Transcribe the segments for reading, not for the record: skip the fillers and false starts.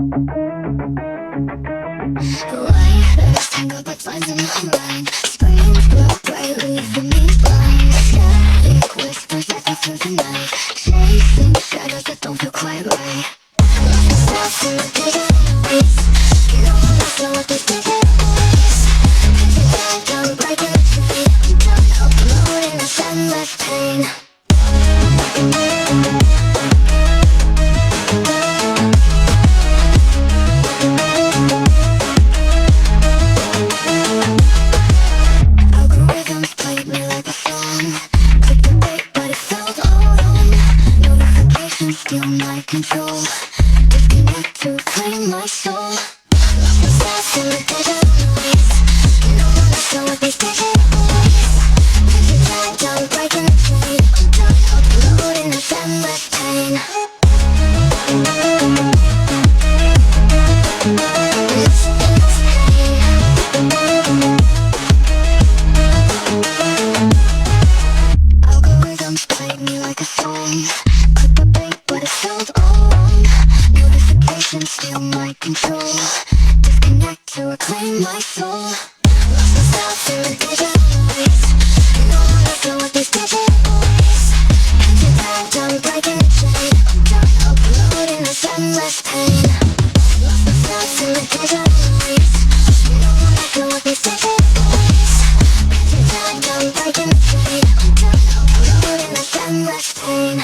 Why? Let's tangle but finding my mind. Spring glow brightly for me blind. Static whispers echo through the night. Chasing shadows that don't feel quite right. Lost myself in the digital waves. You don't wanna slow up these digital waves. Can't you die down breaking the tree? I'm done uploading this endless pain. Algorithms played me like a song. Clicked the bait, but it felt all wrong. Notifications steal my control. Disconnect to reclaim my soul. Lost myself in the digital noise. You don't wanna slow with these digital boys. Can't you die down breaking the chain? I'm done uploading this endless pain. This endless pain. Algorithms played me like a song. Clicked the bait, but it felt all wrong. Notifications steal my control. Disconnect to reclaim my soul. Lost myself in the digital noise. You don't wanna flow with these digital boys. Can't you die down breaking the chain? I'm done uploading this endless pain. Lost myself in the digital noise. You don't wanna flow with these digital boys. Can't you die down breaking the chain? I'm done uploading this endless pain.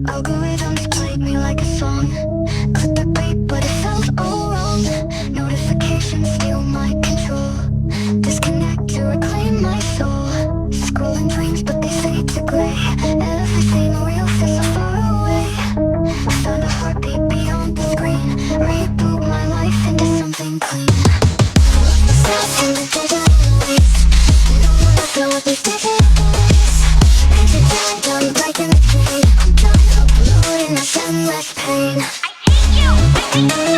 Algorithms played me like a song. Clicked the bait, but it felt all wrong. Notifications steal my control. Disconnect to reclaim my soul. Scrolling dreams, but they fade to gray. Everything real feels so far away. I found a heartbeat beyond the screen. Reboot my life into something clean. Lost myself in the digital noise. You don't wanna flow with these digital boys. Can't you die down breaking the chain? I'm done uploading this endless pain. I hate you! I hate you!